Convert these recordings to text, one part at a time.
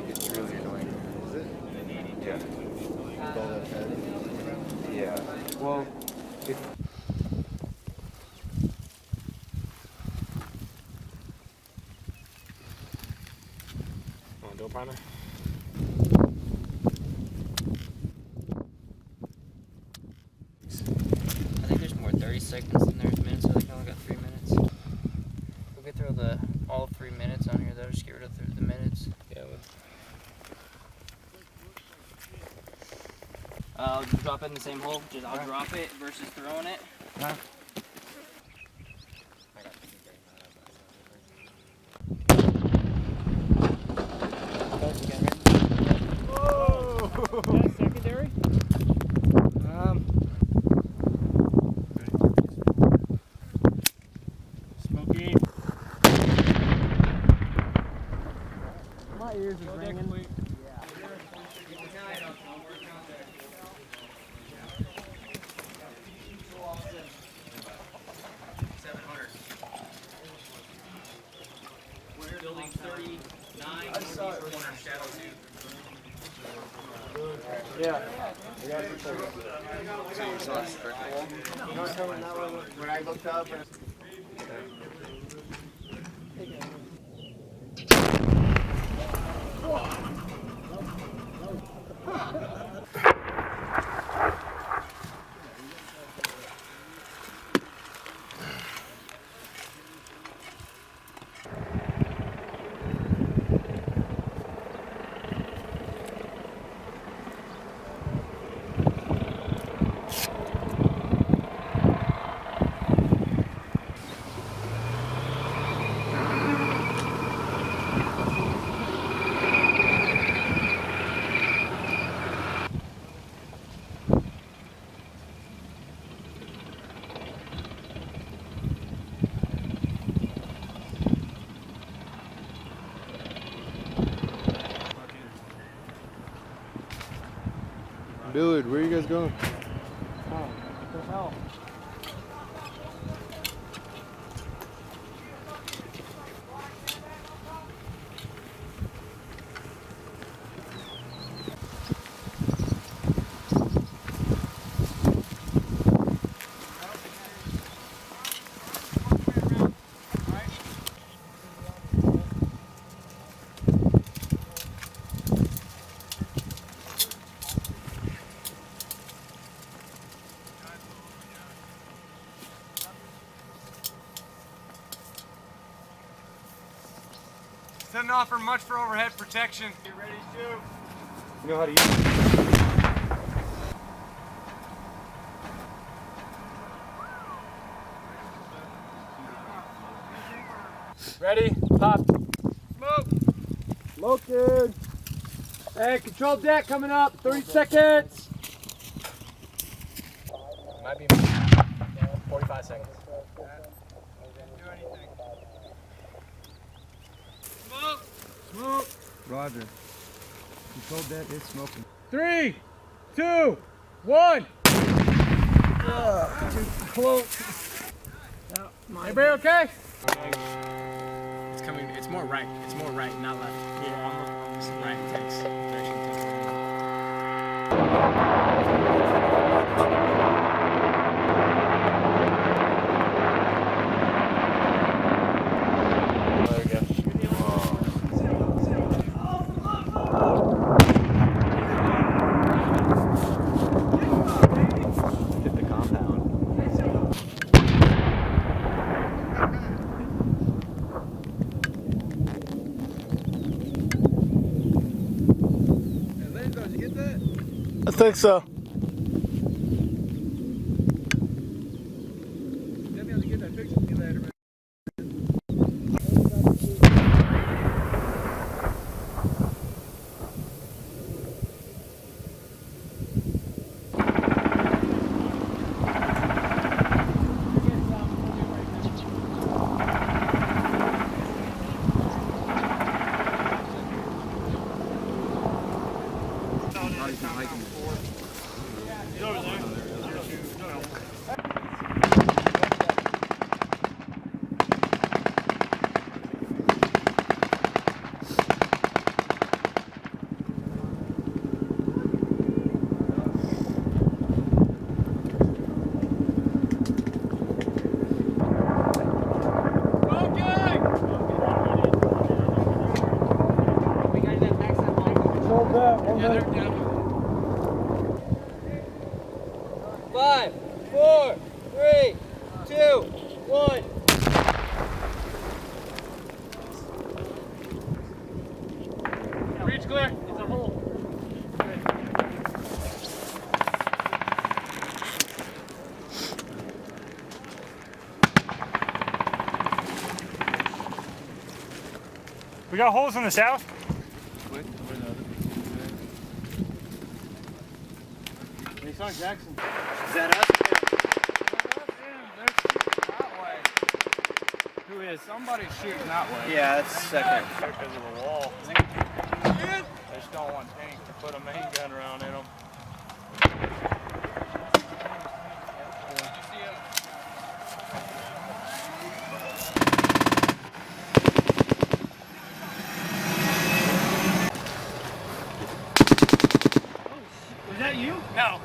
It's really annoying. Is it? Yeah. With all that head? Yeah. Well, if... Want to do a primer? I think there's more 30 seconds than there's minutes. I think I only got 3 minutes. We'll get through all 3 minutes on here though. Just get rid of the minutes. Yeah. I'll drop it in the same hole. I'll drop it versus throwing it. Whoa! That's secondary? Smoky. My ears are ringing. Building 39. Yeah. So you saw a strict wall? No, when I looked up and... Dude, where are you guys going? What the hell? Doesn't offer much for overhead protection. Get ready to. You know how to use it? Ready? Pop. Smoke. Smoking. Hey, control deck coming up. 30 seconds. Might be 45 seconds. Do anything. Smoke. Smoke. Roger. Control deck is smoking. 3, 2, 1. Too close. Everybody okay? It's coming. It's more right. It's more right, not left. Yeah, it's right. Takes direction. I think so. 5, 4, 3, 2, 1. Reach clear. It's a hole. We got holes in the south. It's on Jackson. Is that us? Who is? Somebody's shooting that way. Yeah, that's second. Because of the wall. They just don't want Tank to put a main gun around in them. Was that you? No.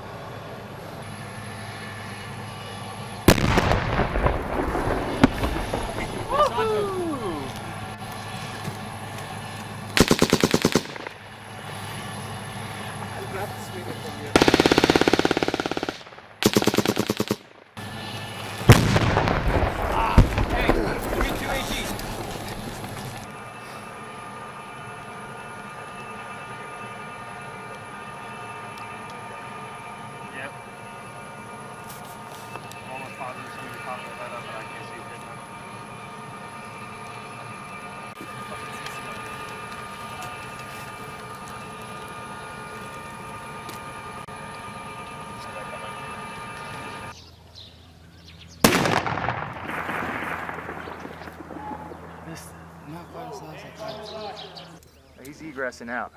He's egressing out.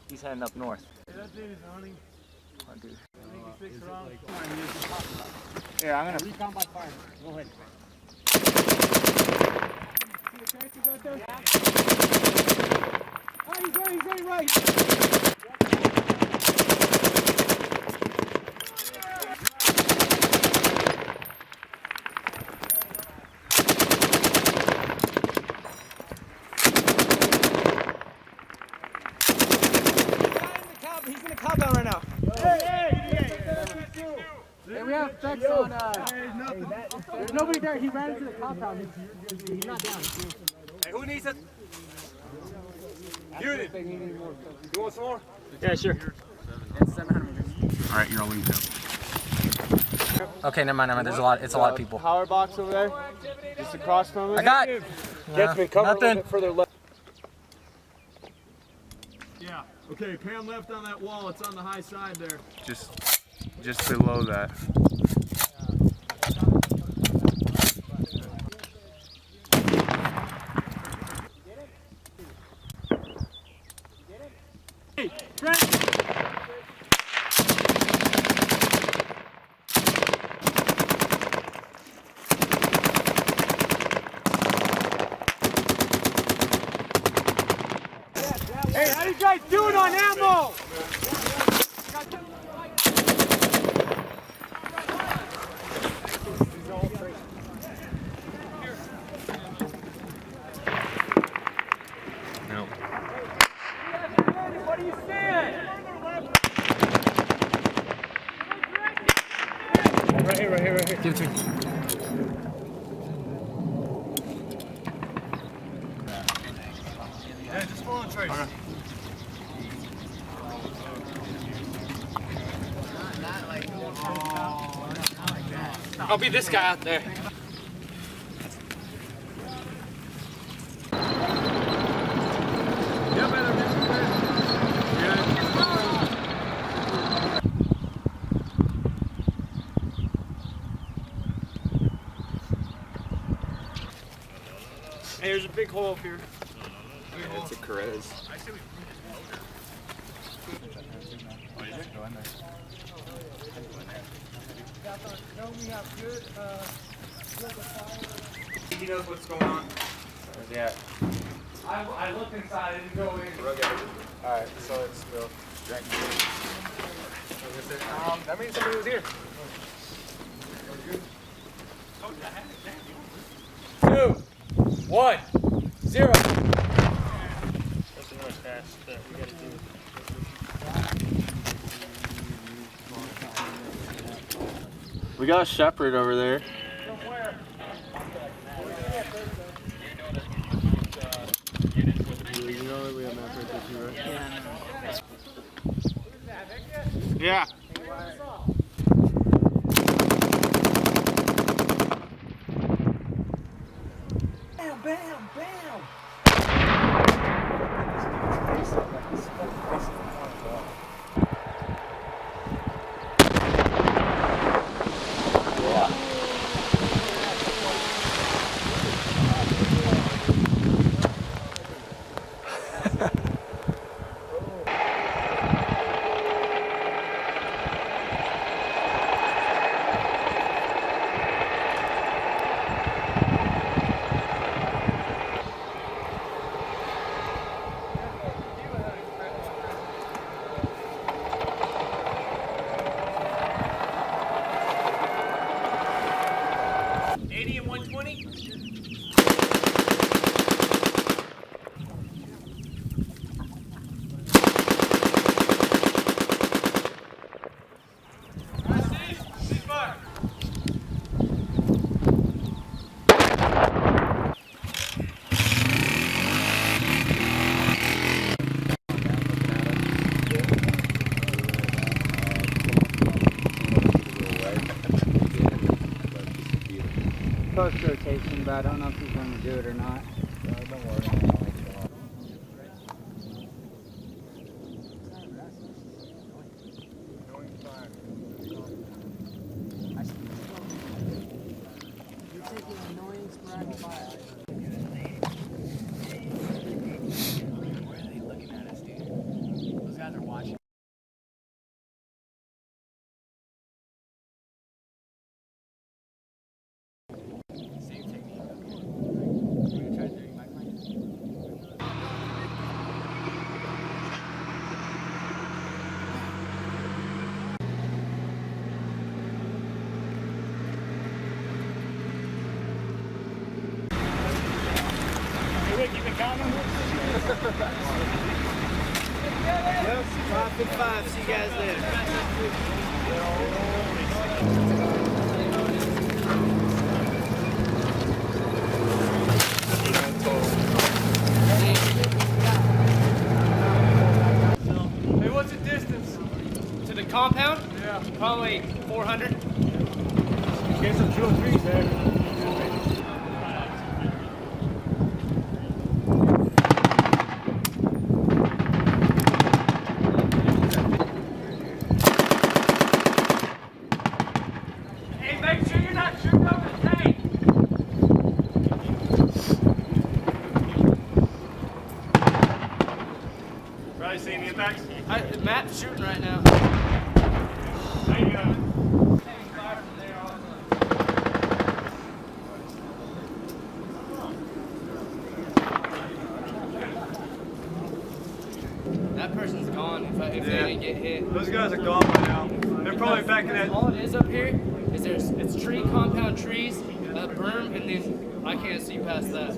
He's heading up north. That dude is running. Oh, dude. Yeah, I'm gonna. Recon by fire. Go ahead. Oh, he's running right. He's in the compound right now. Hey, we have effects on. There's nobody there. He ran into the compound. He's not down. Hey, who needs it? Unit. You want some more? Yeah, sure. All right, you're on lead now. Okay, never mind. There's a lot. It's a lot of people. Power box over there. Just across from it. I got. Gets me covered a little Nothing. bit further left. Yeah. Okay, pan left on that wall. It's on the high side there. Just below that. Hey, Brent! Hey, how you guys doing on ammo? No. What are you saying? Right here. Give it to me. Yeah, just follow the trace. I'll be this guy out there. Hey, there's a big hole up here. It's a Carez. He knows what's going on. Where's he at? I looked inside, I didn't go in. Alright, so it's still that means somebody was here. 2, 1, 0. That's another task that we gotta do. We got a shepherd over there. You know that we have maps right there too, right? Yeah. Bam, bam, bam. Post rotation, but I don't know if he's going to do it or not. Don't worry. You're taking annoying sporadic fire. Where are they looking at us, dude? Those guys are watching. Same technique. We're gonna try doing my plan. Hey, Rick, you been counting? Yep, 555. See you guys later. Hey, what's the distance? To the compound? Yeah. Probably 400. Get some 203s there. Hey, make sure you're not shooting over the tank. Probably seeing the impacts. Matt's shooting right now. There you go. That person's gone if they didn't get hit. Those guys are gone by now. They're probably back in that. All it is up here is it's tree, compound trees, a berm, and then I can't see past that.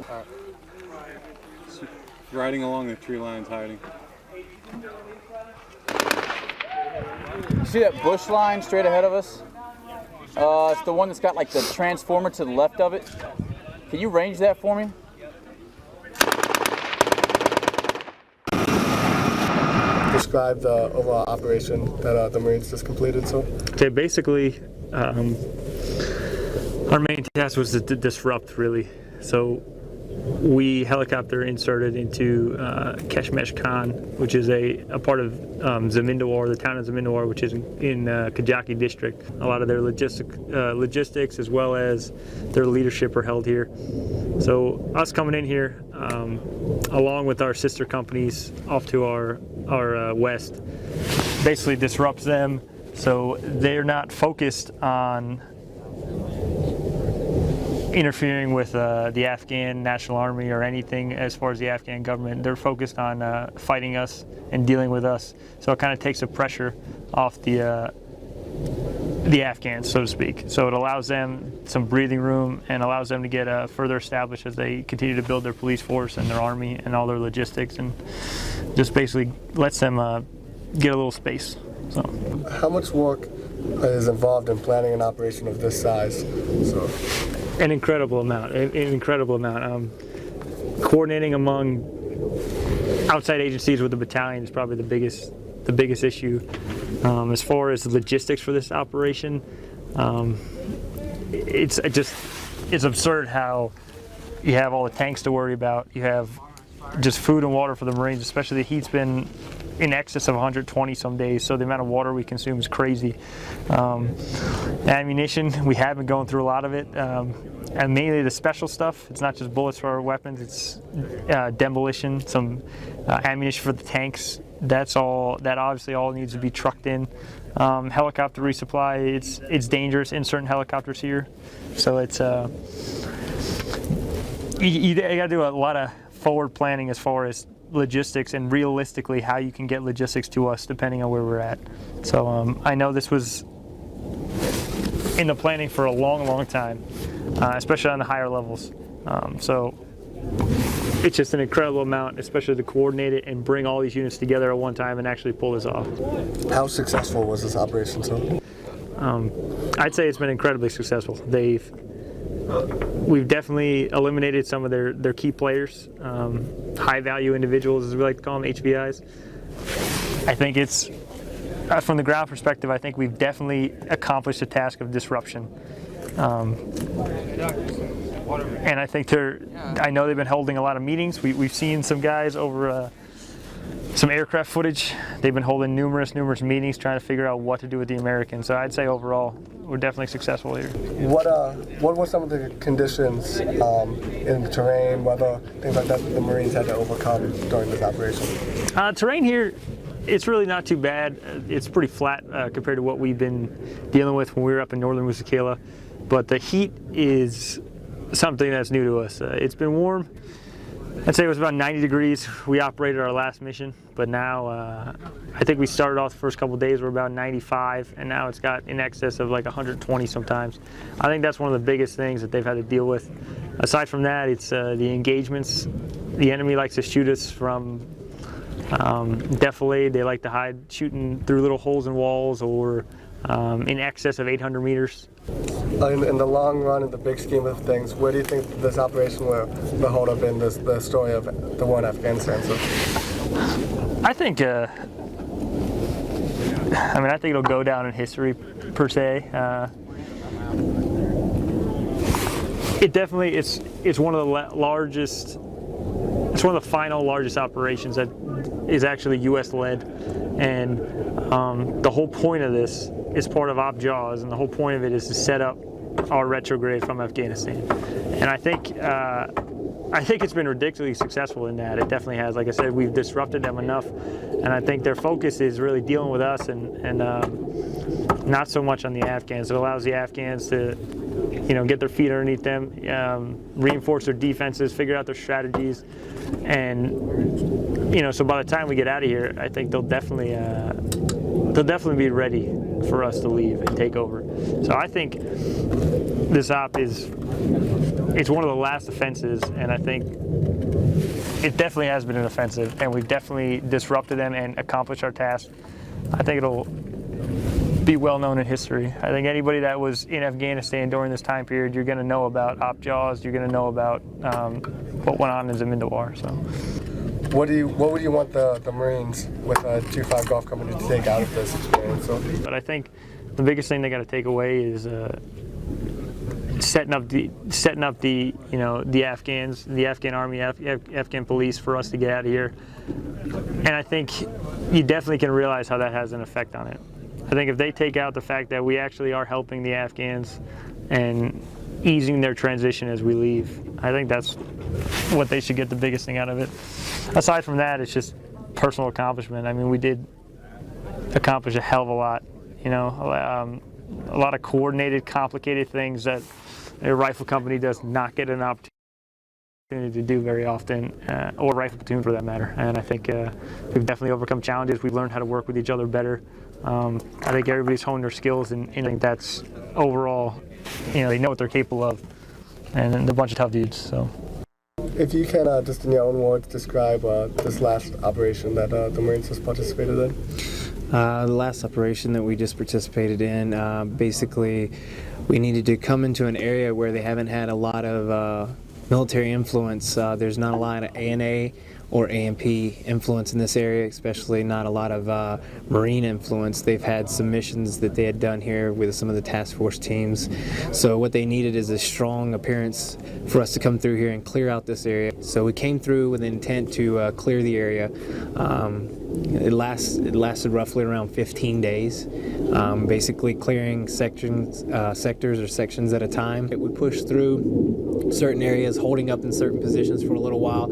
Riding along the tree lines hiding. See that bush line straight ahead of us? It's the one that's got like the transformer to the left of it. Can you range that for me? Describe the overall operation that the Marines just completed. So, okay, basically, our main task was to disrupt, really. So we helicopter inserted into Kashmesh Khan, which is a part of Zamindawar, the town of Zamindawar, which is in Kajaki district. A lot of their logistics as well as their leadership are held here. So us coming in here, along with our sister companies off to our west, basically disrupts them. So they're not focused on interfering with the Afghan National Army or anything as far as the Afghan government. They're focused on fighting us and dealing with us. So it kind of takes the pressure off the Afghans, so to speak. So it allows them some breathing room and allows them to get further established as they continue to build their police force and their army and all their logistics, and just basically lets them get a little space. So, how much work is involved in planning an operation of this size. So, an incredible amount. An incredible amount. Coordinating among outside agencies with the battalion is probably the biggest issue. As far as the logistics for this operation, it's absurd how you have all the tanks to worry about. You have just food and water for the Marines, especially the heat's been in excess of 120 some days, so the amount of water we consume is crazy. Ammunition, we have been going through a lot of it, and mainly the special stuff. It's not just bullets for our weapons, it's demolition, some ammunition for the tanks. That obviously all needs to be trucked in. Helicopter resupply, it's dangerous in certain helicopters here, so it's you got to do a lot of forward planning as far as logistics and realistically how you can get logistics to us depending on where we're at. So I know this was in the planning for a long time, especially on the higher levels. So it's just an incredible amount, especially to coordinate it and bring all these units together at one time and actually pull this off. how successful was this operation, so? I'd say it's been incredibly successful. We've definitely eliminated some of their key players, high value individuals as we like to call them, HVIs. I think it's, from the ground perspective, I think we've definitely accomplished the task of disruption. And I think I know they've been holding a lot of meetings. We've seen some guys over some aircraft footage. They've been holding numerous meetings trying to figure out what to do with the Americans. So I'd say overall, we're definitely successful here. What were some of the conditions in the terrain, weather, things like that the Marines had to overcome during this operation? Terrain here, it's really not too bad. It's pretty flat compared to what we've been dealing with when we were up in northern Musakela. But the heat is something that's new to us. It's been warm. I'd say it was about 90 degrees. We operated our last mission, but now I think we started off the first couple of days, we're about 95, and now it's got in excess of like 120 sometimes. I think that's one of the biggest things that they've had to deal with. Aside from that, it's the engagements. The enemy likes to shoot us from defilade. They like to hide shooting through little holes in walls or in excess of 800 meters. In the long run, in the big scheme of things, where do you think this operation will hold up in the story of the war in Afghanistan? So, I think, I think it'll go down in history per se. It definitely, it's one of the largest, it's one of the final largest operations that is actually U.S. led, and the whole point of this is part of OpJaws, and the whole point of it is to set up our retrograde from Afghanistan. And I think it's been ridiculously successful in that. It definitely has. Like I said, we've disrupted them enough, and I think their focus is really dealing with us and not so much on the Afghans. It allows the Afghans to, get their feet underneath them, reinforce their defenses, figure out their strategies, and so by the time we get out of here, I think they'll definitely be ready for us to leave and take over. So I think this op it's one of the last offenses, and I think it definitely has been an offensive, and we've definitely disrupted them and accomplished our task. I think it'll be well known in history. I think anybody that was in Afghanistan during this time period, you're going to know about OpJaws, you're going to know about what went on in Zamindawar. So. What would you want the Marines with G5 Golf Company to take out of this experience? So, but I think the biggest thing they got to take away is setting up the Afghans, the Afghan army, Afghan police for us to get out of here. And I think you definitely can realize how that has an effect on it. I think if they take out the fact that we actually are helping the Afghans and easing their transition as we leave, I think that's what they should get the biggest thing out of it. Aside from that, it's just personal accomplishment. I mean, we did accomplish a hell of a lot, a lot of coordinated, complicated things that a rifle company does not get an opportunity to do very often, or rifle platoon for that matter. And I think we've definitely overcome challenges. We've learned how to work with each other better. I think everybody's honed their skills, and I think that's overall, they know what they're capable of, and they're a bunch of tough dudes. So, if you can just in your own words describe this last operation that the Marines just participated in. The last operation that we just participated in, basically we needed to come into an area where they haven't had a lot of military influence. There's not a lot of ANA or AMP influence in this area, especially not a lot of Marine influence. They've had some missions that they had done here with some of the task force teams. So what they needed is a strong appearance for us to come through here and clear out this area. So we came through with the intent to clear the area. It lasted roughly around 15 days, basically clearing sectors or sections at a time. We pushed through certain areas, holding up in certain positions for a little while,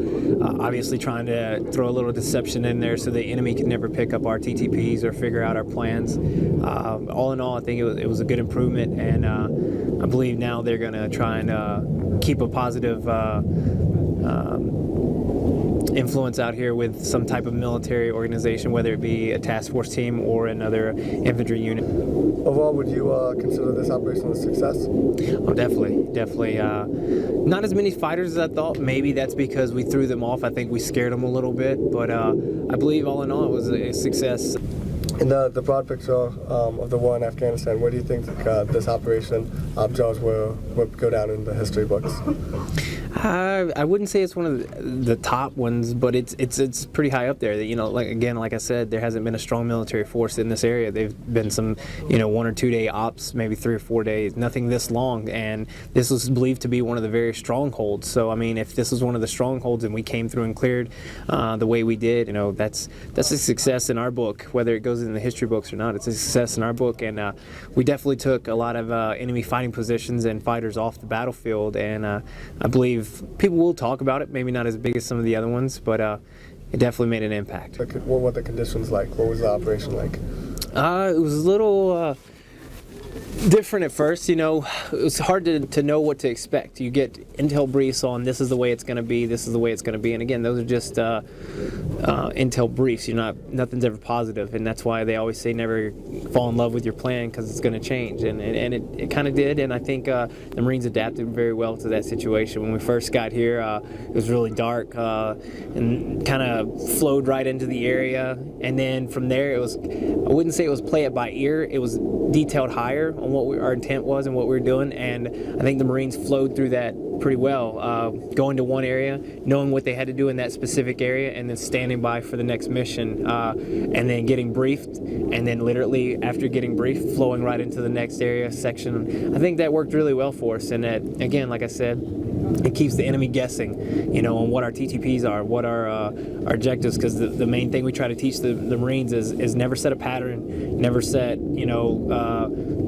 obviously trying to throw a little deception in there so the enemy could never pick up our TTPs or figure out our plans. All in all, I think it was a good improvement, and I believe now they're going to try and keep a positive influence out here with some type of military organization, whether it be a task force team or another infantry unit. Overall, would you consider this operation a success? Oh, definitely. Not as many fighters as I thought. Maybe that's because we threw them off. I think we scared them a little bit, but I believe all in all it was a success. In the broad picture of the war in Afghanistan, where do you think this operation, OpJaws, will go down in the history books? I wouldn't say it's one of the top ones, but it's pretty high up there. You know, like I said, there hasn't been a strong military force in this area. They've been some, 1 or 2 day ops, maybe 3 or 4 days, nothing this long, and this was believed to be one of the very strongholds. So I mean, if this was one of the strongholds and we came through and cleared the way we did, that's a success in our book, whether it goes in the history books or not. It's a success in our book, and we definitely took a lot of enemy fighting positions and fighters off the battlefield, and I believe people will talk about it, maybe not as big as some of the other ones, but it definitely made an impact. What were the conditions like? What was the operation like? It was a little different at first. It was hard to know what to expect. You get intel briefs on this is the way it's going to be, this is the way it's going to be, and again, those are just intel briefs. Nothing's ever positive, and that's why they always say never fall in love with your plan, because it's going to change, and it kind of did, and I think the Marines adapted very well to that situation. When we first got here, it was really dark and kind of flowed right into the area, and then from there I wouldn't say it was play it by ear, it was detailed higher on what our intent was and what we were doing, and I think the Marines flowed through that pretty well, going to one area, knowing what they had to do in that specific area, and then standing by for the next mission, and then getting briefed, and then literally after getting briefed, flowing right into the next area, section. I think that worked really well for us, and that, again, like I said, it keeps the enemy guessing, on what our TTPs are, what our objectives, because the main thing we try to teach the Marines is never set a pattern, never set,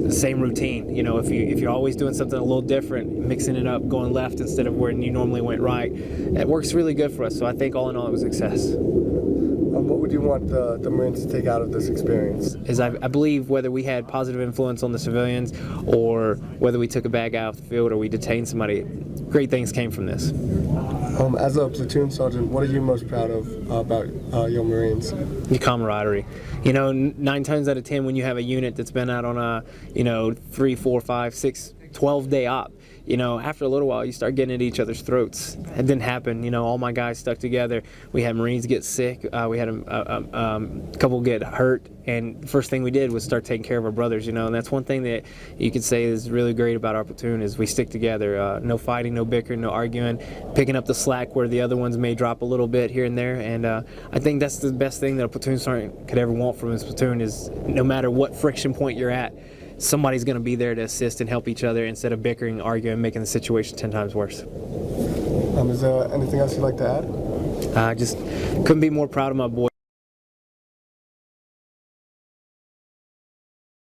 the same routine. If you're always doing something a little different, mixing it up, going left instead of where you normally went right, it works really good for us. So I think all in all it was a success. What would you want the Marines to take out of this experience? I believe whether we had positive influence on the civilians or whether we took a bag out of the field or we detained somebody, great things came from this. As a platoon sergeant, what are you most proud of about your Marines? The camaraderie. 9 times out of 10 when you have a unit that's been out on a 3, 4, 5, 6, 12-day op, after a little while you start getting at each other's throats. It didn't happen. All my guys stuck together. We had Marines get sick. We had a couple get hurt, and the first thing we did was start taking care of our brothers. And that's one thing that you could say is really great about our platoon is we stick together. No fighting, no bickering, no arguing, picking up the slack where the other ones may drop a little bit here and there. And I think that's the best thing that a platoon sergeant could ever want from his platoon is no matter what friction point you're at, somebody's going to be there to assist and help each other instead of bickering, arguing, making the situation 10 times worse. Is there anything else you'd like to add? Just couldn't be more proud of my boy.